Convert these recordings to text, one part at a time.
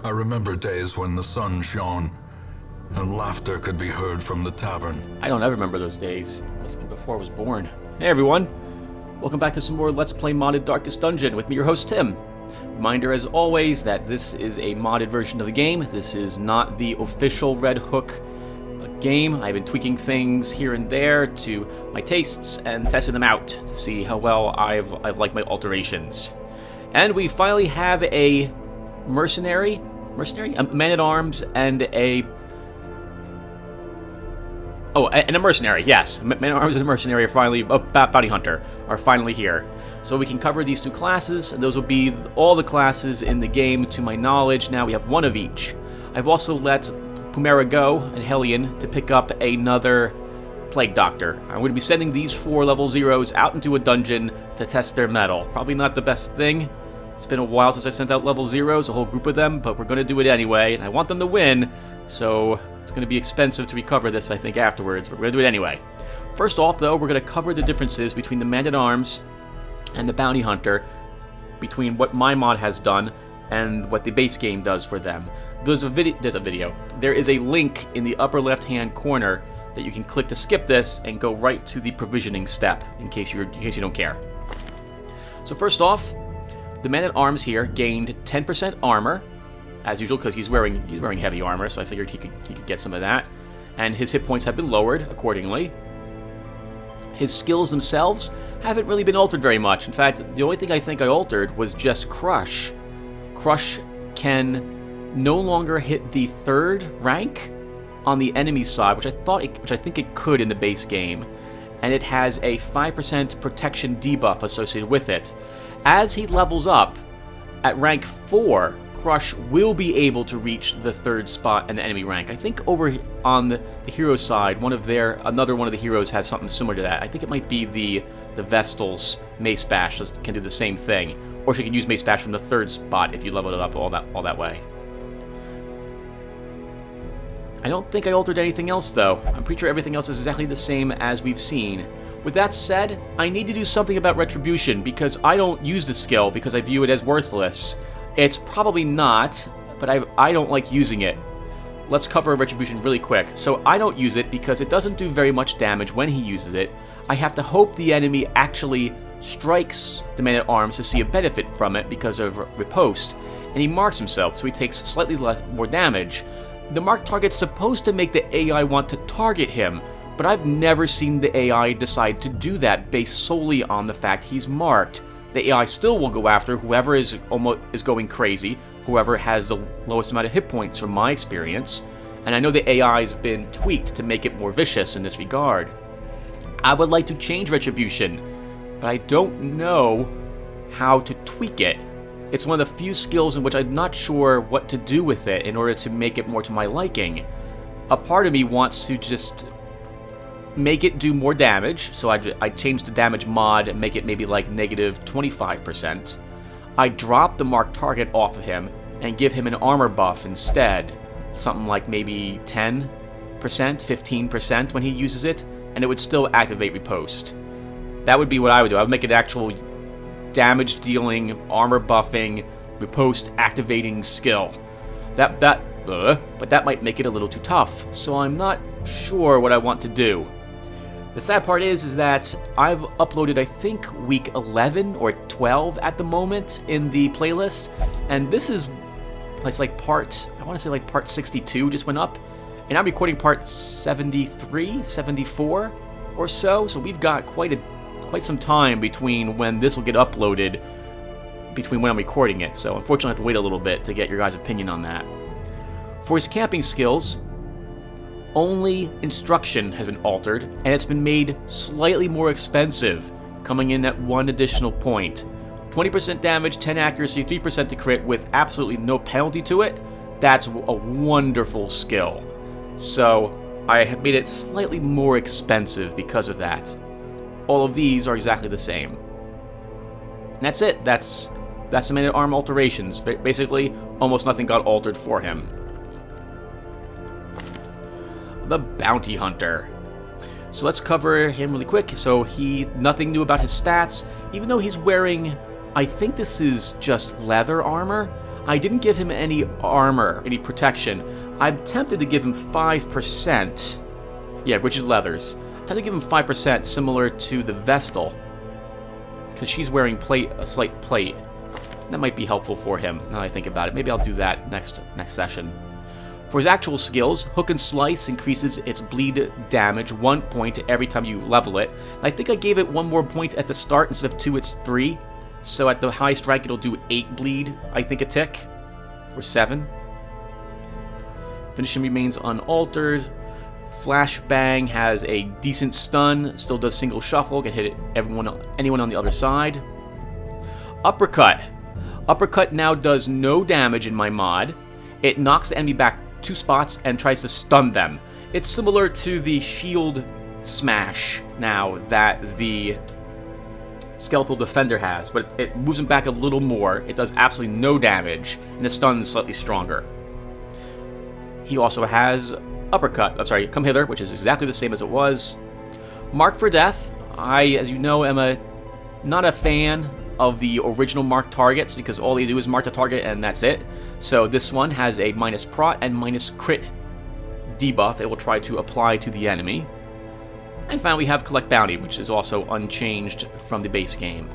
I remember days when the sun shone and laughter could be heard from the tavern. I don't ever remember those days. Must have been before I was born. Hey everyone, welcome back to some more Let's Play Modded Darkest Dungeon with me, your host Tim. Reminder as always that this is a modded version of the game. This is not the official Red Hook game. I've been tweaking things here and there to my tastes and testing them out to see how well I've liked my alterations. And we finally have a mercenary, a man-at-arms, and a mercenary, yes. Man-at-arms and a mercenary are finally, bounty hunter, are finally here. So we can cover these two classes, and those will be all the classes in the game to my knowledge. Now we have one of each. I've also let Pumera go and Hellion to pick up another Plague Doctor. I'm going to be sending these 4 level 0s out into a dungeon to test their mettle. Probably not the best thing. It's been a while since I sent out level 0s, a whole group of them, but we're going to do it anyway, and I want them to win, so it's going to be expensive to recover this, I think, afterwards, but we're going to do it anyway. First off, though, we're going to cover the differences between the Man-at-Arms and the Bounty Hunter, between what my mod has done and what the base game does for them. There's a video. There is a link in the upper left-hand corner that you can click to skip this and go right to the provisioning step, in case you don't care. So first off, the Man-at-Arms here gained 10% armor, as usual, because he's wearing heavy armor, so I figured he could get some of that. And his hit points have been lowered accordingly. His skills themselves haven't really been altered very much. In fact, the only thing I think I altered was just Crush. Crush can no longer hit the 3rd rank on the enemy side, which I think it could in the base game, and it has a 5% protection debuff associated with it. As he levels up at rank 4, Crush will be able to reach the 3rd spot in the enemy rank. I think over on the hero side, another one of the heroes has something similar to that. I think it might be the Vestal's Mace Bash can do the same thing, or she can use Mace Bash from the 3rd spot if you level it up all that way. I don't think I altered anything else though. I'm pretty sure everything else is exactly the same as we've seen. With that said, I need to do something about Retribution, because I don't use the skill because I view it as worthless. It's probably not, but I don't like using it. Let's cover Retribution really quick. So I don't use it because it doesn't do very much damage when he uses it. I have to hope the enemy actually strikes the Man-at-Arms to see a benefit from it because of riposte, and he marks himself, so he takes slightly more damage. The marked target's supposed to make the AI want to target him, but I've never seen the AI decide to do that based solely on the fact he's marked. The AI still will go after whoever is going crazy, whoever has the lowest amount of hit points from my experience, and I know the AI's been tweaked to make it more vicious in this regard. I would like to change Retribution, but I don't know how to tweak it. It's one of the few skills in which I'm not sure what to do with it in order to make it more to my liking. A part of me wants to just make it do more damage, so I change the damage mod and make it maybe like negative 25%. I drop the marked target off of him and give him an armor buff instead. Something like maybe 10%, 15% when he uses it, and it would still activate riposte. That would be what I would do. I would make it actual damage dealing, armor buffing, riposte activating skill. But that might make it a little too tough, so I'm not sure what I want to do. The sad part is that I've uploaded, I think, week 11 or 12 at the moment in the playlist, and this is, it's like part 62 just went up, and I'm recording part 73, 74 or so we've got quite some time between when this will get uploaded, between when I'm recording it, so unfortunately I have to wait a little bit to get your guys' opinion on that. For his camping skills, only instruction has been altered, and it's been made slightly more expensive, coming in at 1 additional point. 20% damage, 10 accuracy, 3% to crit with absolutely no penalty to it. That's a wonderful skill. So I have made it slightly more expensive because of that. All of these are exactly the same. And that's it. That's the Man-at-Arms alterations. Basically, almost nothing got altered for him. The Bounty Hunter. So let's cover him really quick. So nothing new about his stats, even though he's wearing, I think this is just leather armor. I didn't give him any armor, any protection. I'm tempted to give him 5%. Yeah, rigid leathers. I'm tempted to give him 5%, similar to the Vestal. Because she's wearing a slight plate. That might be helpful for him, now that I think about it. Maybe I'll do that next session. For his actual skills, Hook and Slice increases its bleed damage 1 point every time you level it. I think I gave it 1 more point at the start. Instead of 2, it's 3. So at the highest rank, it'll do 8 bleed, I think, a tick. Or 7. Finishing remains unaltered. Flashbang has a decent stun. Still does single shuffle. Can hit anyone on the other side. Uppercut. Uppercut now does no damage in my mod. It knocks the enemy back 2 spots and tries to stun them. It's similar to the shield smash now that the Skeletal Defender has, but it moves him back a little more. It does absolutely no damage, and the stun is slightly stronger. He also has Uppercut, Come Hither, which is exactly the same as it was. Mark for Death. I, as you know, am not a fan of the original mark targets because all they do is mark the target and that's it. So this one has a minus prot and minus crit debuff it will try to apply to the enemy. And finally we have Collect Bounty, which is also unchanged from the base game.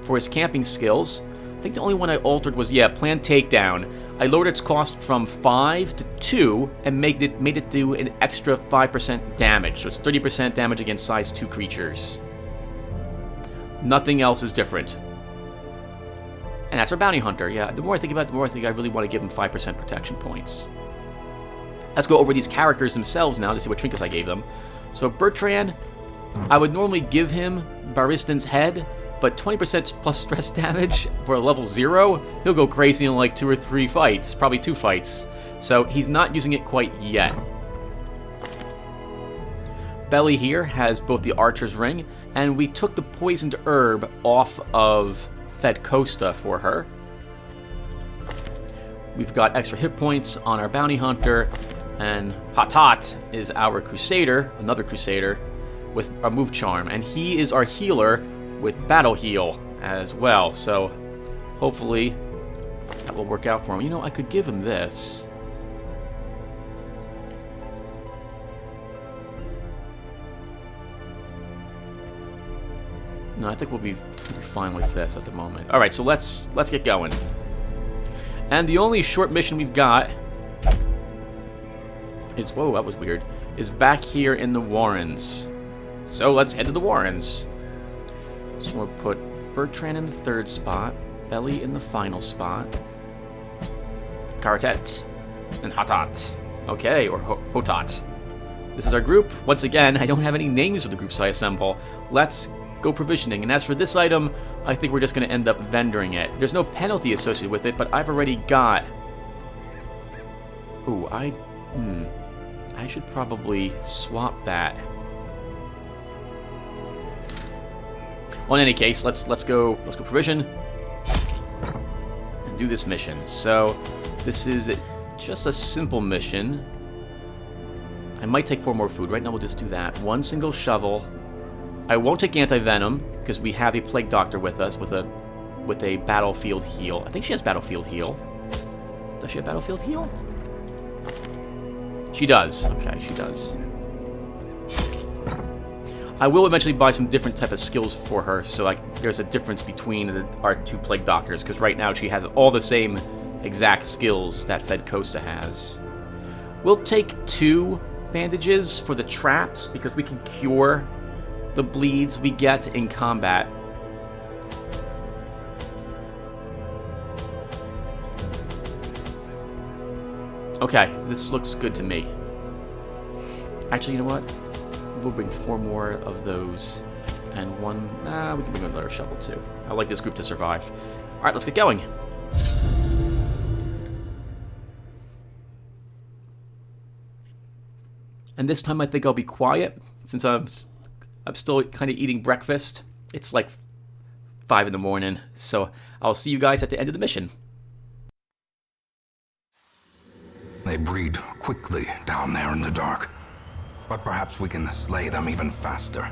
For his camping skills, I think the only one I altered was, Planned Takedown. I lowered its cost from 5 to 2 and made it do an extra 5% damage. So it's 30% damage against size 2 creatures. Nothing else is different. And that's our Bounty Hunter. Yeah, the more I think about it, the more I think I really want to give him 5% protection points. Let's go over these characters themselves now to see what trinkets I gave them. So Bertrand, I would normally give him Baristan's Head, but 20% plus stress damage for a level 0, he'll go crazy in like 2 or 3 fights, probably 2 fights. So he's not using it quite yet. Belly here has both the Archer's Ring, and we took the Poisoned Herb off of Fed Costa for her. We've got extra hit points on our Bounty Hunter, and Hatat is our Crusader, another Crusader, with a Move Charm, and he is our healer with Battle Heal as well, so hopefully that will work out for him. You know, I could give him this. No, I think we'll be fine with this at the moment. Alright, so let's get going. And the only short mission we've got is, whoa, that was weird, is back here in the Warrens. So let's head to the Warrens. So we'll put Bertrand in the 3rd spot, Belly in the final spot, Karatet, and Hatat. Okay, or Hotat. This is our group. Once again, I don't have any names for the groups I assemble. Let's go provisioning. And as for this item, I think we're just going to end up vendoring it. There's no penalty associated with it, but I've already got... Ooh, I should probably swap that. Well, in any case, let's go provision and do this mission. So this is just a simple mission. I might take 4 more food. Right now we'll just do that. 1 single shovel. I won't take anti-venom because we have a Plague Doctor with us with a Battlefield Heal. I think she has Battlefield Heal. Does she have Battlefield Heal? She does. Okay, she does. I will eventually buy some different type of skills for her, so there's a difference between our 2 Plague Doctors, because right now she has all the same exact skills that Fed Costa has. We'll take 2 bandages for the traps, because we can cure the bleeds we get in combat. Okay, this looks good to me. Actually, you know what? We'll bring 4 more of those, and 1... we can bring another shovel too. I like this group to survive. Alright, let's get going. And this time I think I'll be quiet, since I'm still kind of eating breakfast. It's like 5 in the morning, so I'll see you guys at the end of the mission. They breed quickly down there in the dark. But perhaps we can slay them even faster.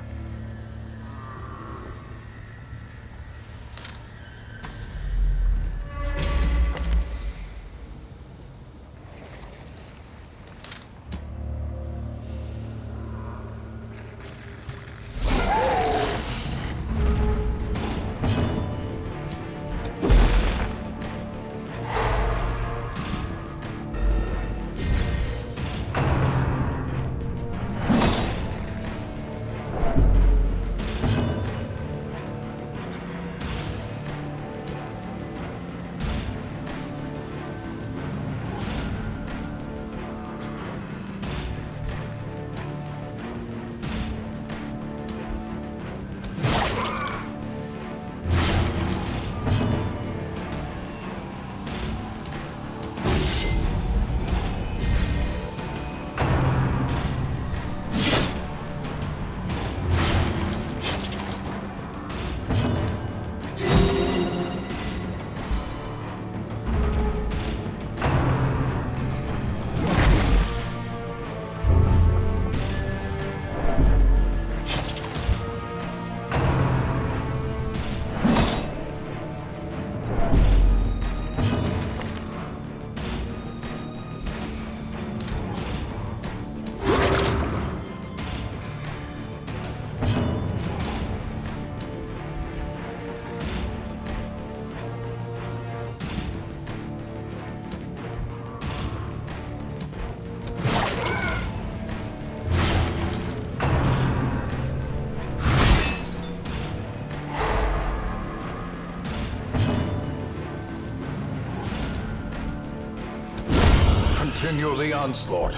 Continue the onslaught.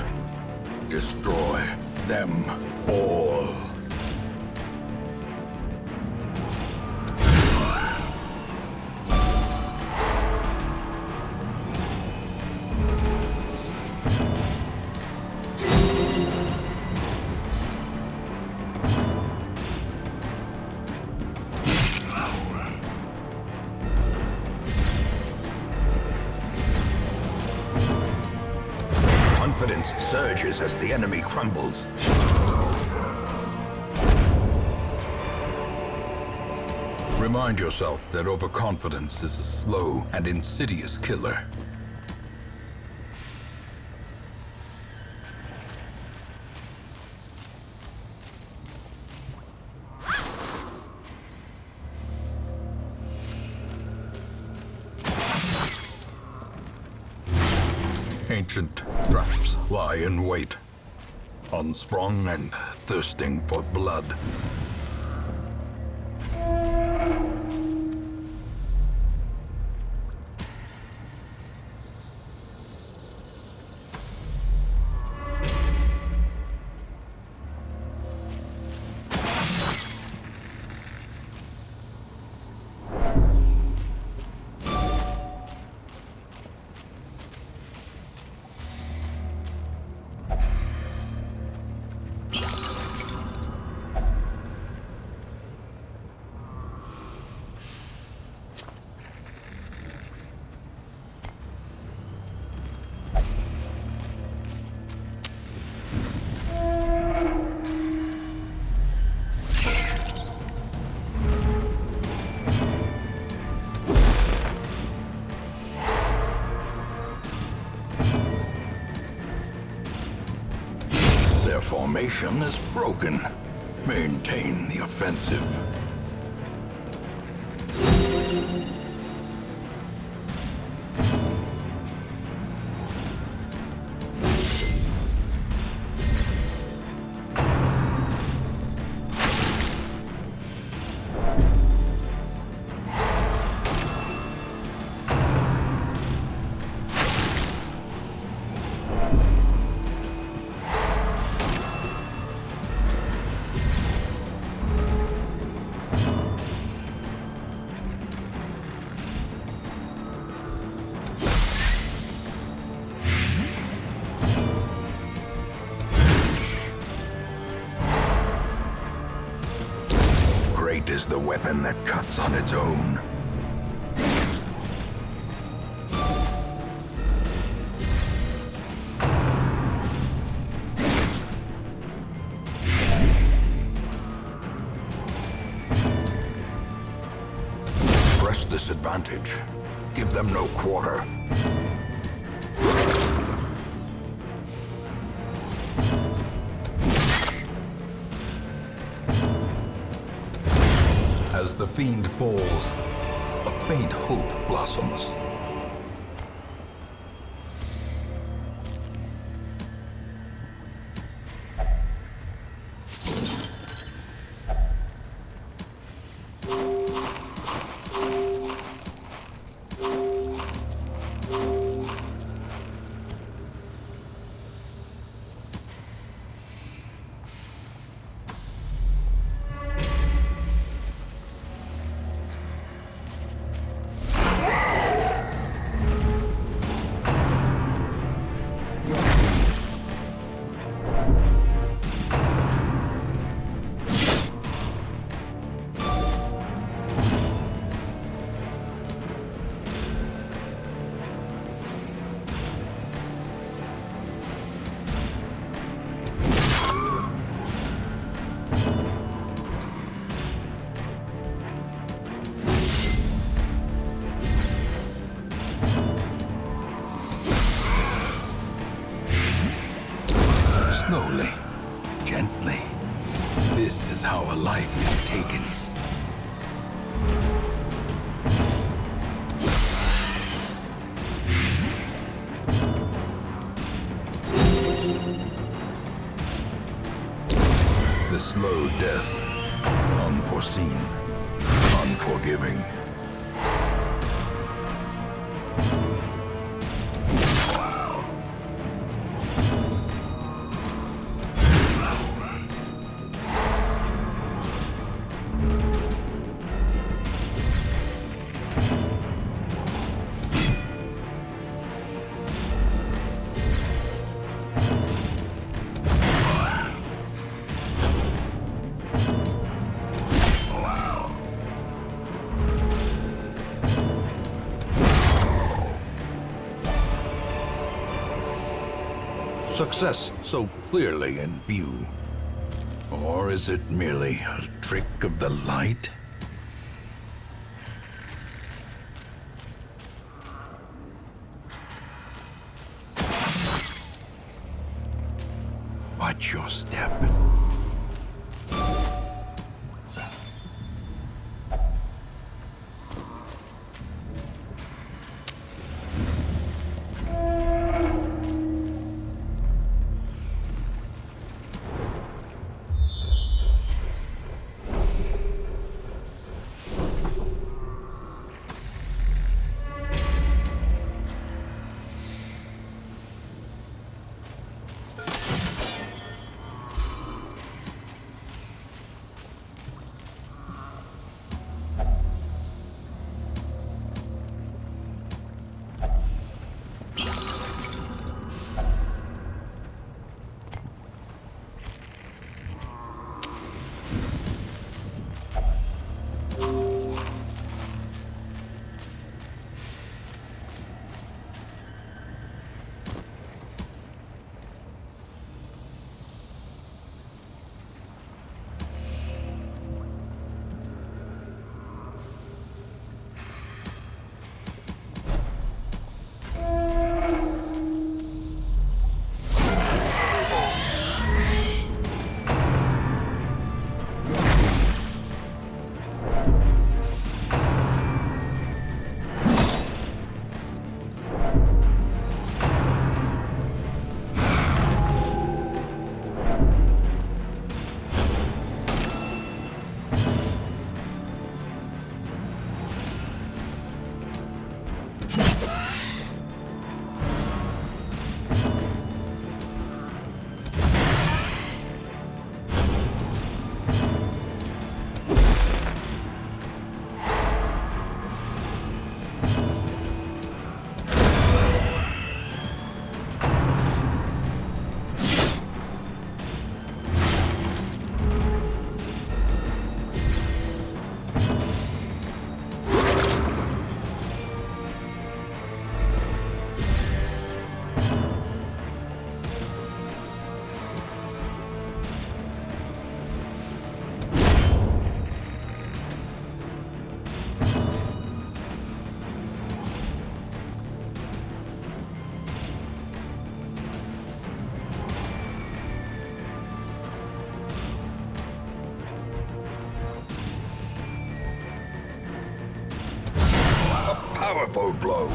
Destroy them all. Confidence surges as the enemy crumbles. Remind yourself that overconfidence is a slow and insidious killer. Ancient traps lie in wait, unsprung and thirsting for blood. Their formation is broken. Maintain the offensive. Great is the weapon that cuts on its own. Press this advantage. Give them no quarter. As the fiend falls, a faint hope blossoms. Slowly, gently. This is how a life is taken. The slow death, unforeseen, unforgiving. Success so clearly in view. Or is it merely a trick of the light? Watch your step. Powerful blow.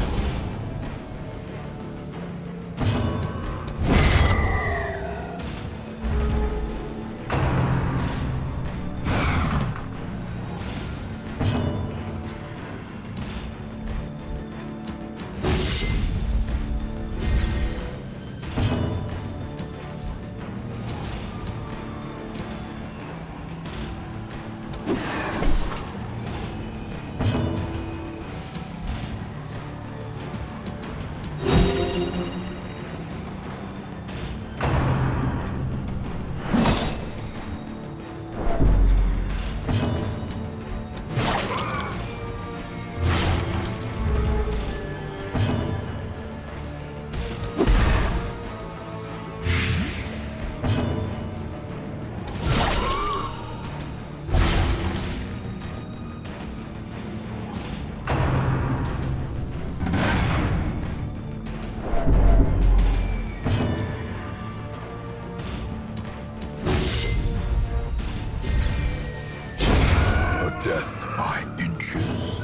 Death by inches.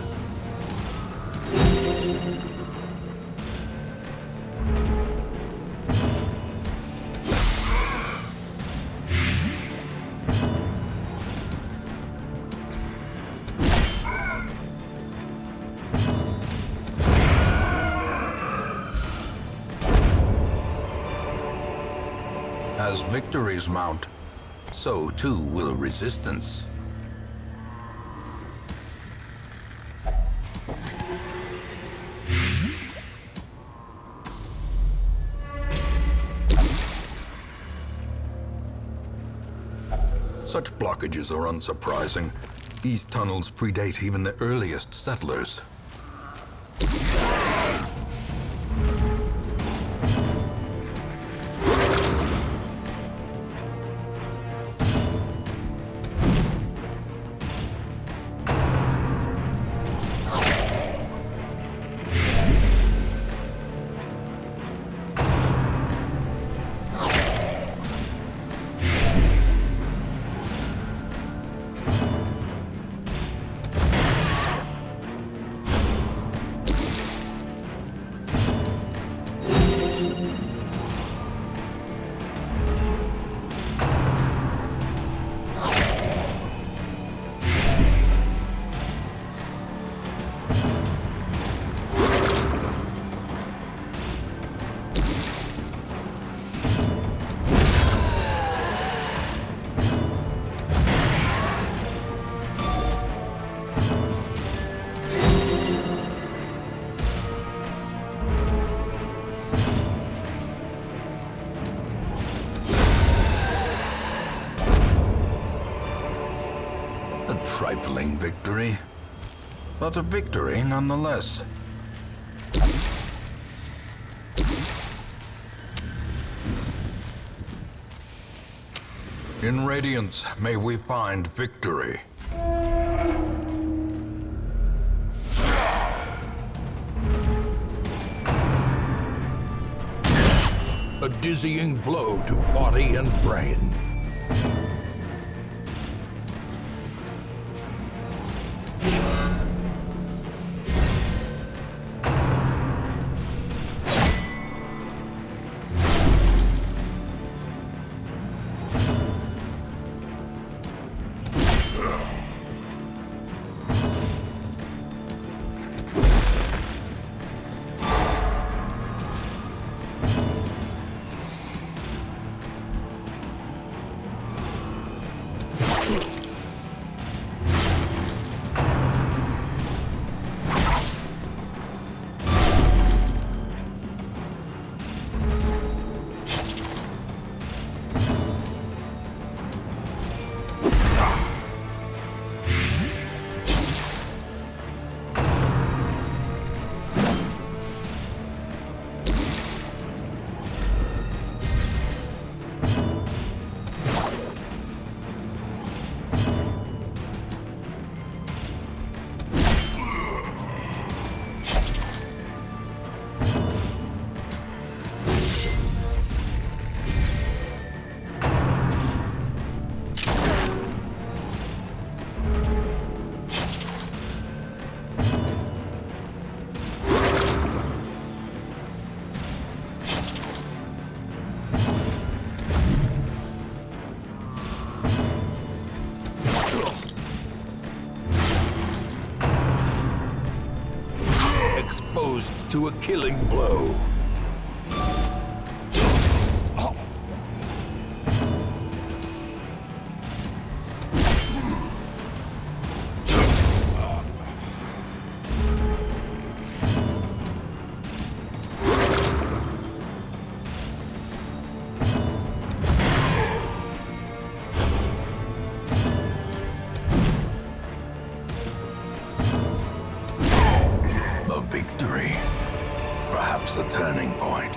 As victories mount, so too will resistance. Such blockages are unsurprising. These tunnels predate even the earliest settlers. thrilling victory, but a victory nonetheless. In Radiance, may we find victory. A dizzying blow to body and brain. Exposed to a killing blow. A victory. Perhaps the turning point.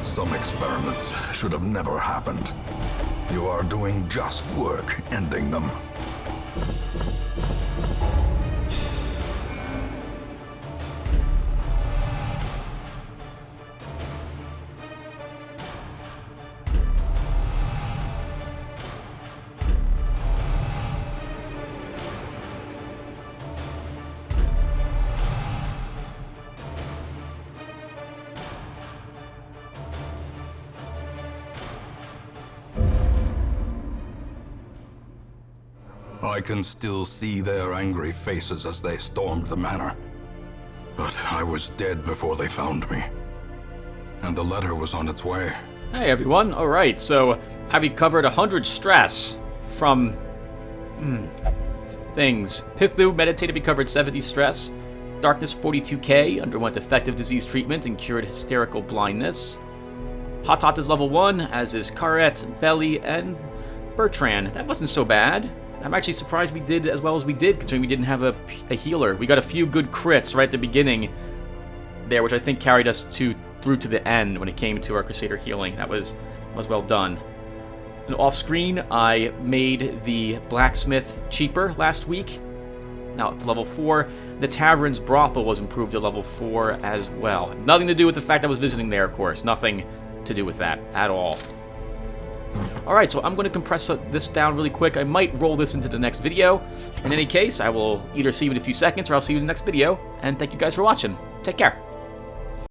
Some experiments should have never happened. You are doing just work ending them. I can still see their angry faces as they stormed the manor. But I was dead before they found me. And the letter was on its way. Hey everyone, alright, so I recovered 100 stress from things. Pithu meditated, recovered 70 stress. Darkness 42k, underwent effective disease treatment and cured hysterical blindness. Hatat is level 1, as is Karet, Belly, and Bertrand. That wasn't so bad. I'm actually surprised we did as well as we did, considering we didn't have a healer. We got a few good crits right at the beginning there, which I think carried us through to the end when it came to our Crusader healing. That was well done. And off screen, I made the blacksmith cheaper last week. Now it's level 4. The tavern's brothel was improved to level 4 as well. Nothing to do with the fact I was visiting there, of course. Nothing to do with that at all. Alright, so I'm going to compress this down really quick. I might roll this into the next video. In any case, I will either see you in a few seconds or I'll see you in the next video. And thank you guys for watching. Take care.